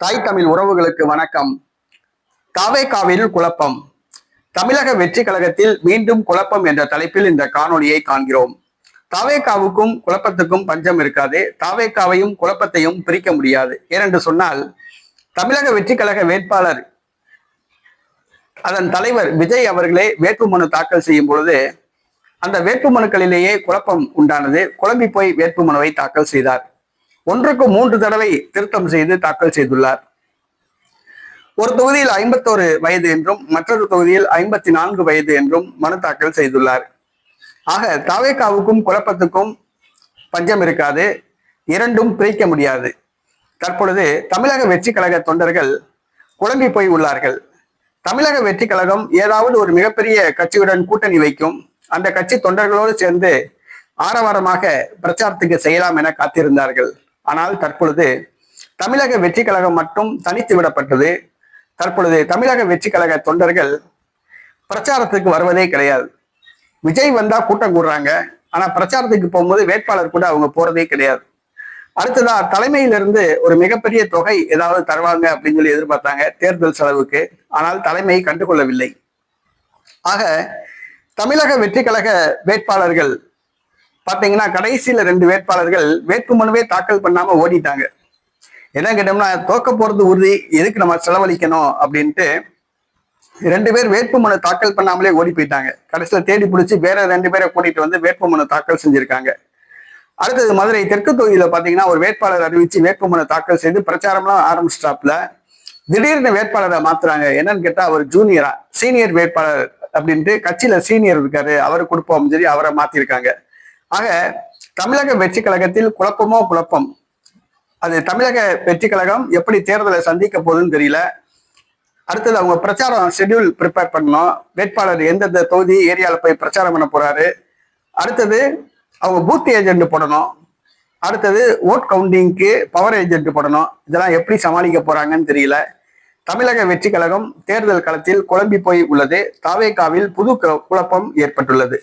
தாய் தமிழ் உறவுகளுக்கு வணக்கம். தாவேகாவில் குழப்பம். தமிழக வெற்றி கழகத்தில் மீண்டும் குழப்பம் என்ற தலைப்பில் இந்த காணொலியை காண்கிறோம். தாவேகாவுக்கும் குழப்பத்துக்கும் பஞ்சம் இருக்காது. தாவேகாவையும் குழப்பத்தையும் பிரிக்க முடியாது. ஏனென்று சொன்னால், தமிழக வெற்றி கழக வேட்பாளர் அதன் தலைவர் விஜய் அவர்களே வேட்புமனு தாக்கல் செய்யும் பொழுது அந்த வேட்புமனுக்களிலேயே குழப்பம் உண்டானது. குழம்பி போய் வேட்புமனுவை தாக்கல் செய்தார். 1க்கு 3 தடவை திருத்தம் செய்து தாக்கல் செய்துள்ளார். ஒரு தொகுதியில் 51 வயது என்றும் மற்றொரு தொகுதியில் 54 வயது என்றும் மனு தாக்கல் செய்துள்ளார். ஆக தாவேகாவுக்கும் குழப்பத்துக்கும் பஞ்சம் இருக்காது. இரண்டும் பிரிக்க முடியாது. தற்பொழுது தமிழக வெற்றி கழக தொண்டர்கள் குழம்பி போய் உள்ளார்கள். தமிழக வெற்றி கழகம் ஏதாவது ஒரு மிகப்பெரிய கட்சியுடன் கூட்டணி வைக்கும். அந்த கட்சி தொண்டர்களோடு சேர்ந்து ஆரவாரமாக பிரச்சாரத்துக்கு செய்யலாம் என காத்திருந்தார்கள். ஆனால் தற்பொழுது தமிழக வெற்றி கழகம் மட்டும் தனித்து விடப்பட்டது. தற்பொழுது தமிழக வெற்றி கழக தொண்டர்கள் பிரச்சாரத்துக்கு வருவதே கிடையாது. விஜய் வந்தா கூட்டம் கூடுறாங்க. ஆனா பிரச்சாரத்துக்கு போகும்போது வேட்பாளர் கூட அவங்க போறதே கிடையாது. அடுத்ததா தலைமையிலிருந்து ஒரு மிகப்பெரிய தொகை ஏதாவது தருவாங்க அப்படின்னு சொல்லி எதிர்பார்த்தாங்க தேர்தல் செலவுக்கு. ஆனால் தலைமை கண்டுகொள்ளவில்லை. ஆக தமிழக வெற்றி கழக வேட்பாளர்கள் பாத்தீங்கன்னா கடைசியில 2 வேட்பாளர்கள் வேட்புமனுவே தாக்கல் பண்ணாம ஓடிட்டாங்க. என்ன கேட்டோம்னா, தோக்க போறது உறுதி, எதுக்கு நம்ம செலவழிக்கணும் அப்படின்ட்டு 2 பேர் வேட்புமனு தாக்கல் பண்ணாமலே ஓடி போயிட்டாங்க. கடைசியில தேடி பிடிச்சி வேற 2 பேரை கூட்டிட்டு வந்து வேட்புமனு தாக்கல் செஞ்சிருக்காங்க. அடுத்தது மதுரை தெற்கு தொகுதியில பாத்தீங்கன்னா ஒரு வேட்பாளர் அறிவிச்சு வேட்புமனு தாக்கல் செய்து பிரச்சாரம்லாம் ஆரம்பிச்சிட்டாப்ல. திடீர்னு வேட்பாளரை மாத்துறாங்க. என்னன்னு கேட்டா அவர் ஜூனியரா சீனியர் வேட்பாளர் அப்படின்ட்டு கட்சியில சீனியர் இருக்காரு, அவரு கொடுப்போம் சரி அவரை மாத்திருக்காங்க. ஆக தமிழக வெற்றி கழகத்தில் குழப்பமோ குழப்பம். அது தமிழக வெற்றி கழகம் எப்படி தேர்தலை சந்திக்க போகுதுன்னு தெரியல. அடுத்தது அவங்க பிரச்சாரம் ஷெட்யூல் ப்ரிப்பேர் பண்ணணும். வேட்பாளர் எந்தெந்த தொகுதி ஏரியாவில் போய் பிரச்சாரம் பண்ண போறாரு. அடுத்தது அவங்க பூத் ஏஜென்ட் போடணும். அடுத்தது ஓட் கவுண்டிங்க்கு பவர் ஏஜென்ட் போடணும். இதெல்லாம் எப்படி சமாளிக்க போறாங்கன்னு தெரியல. தமிழக வெற்றி கழகம் தேர்தல் களத்தில் குழம்பி போய் உள்ளது. தாவேகாவில் புது குழப்பம் ஏற்பட்டுள்ளது.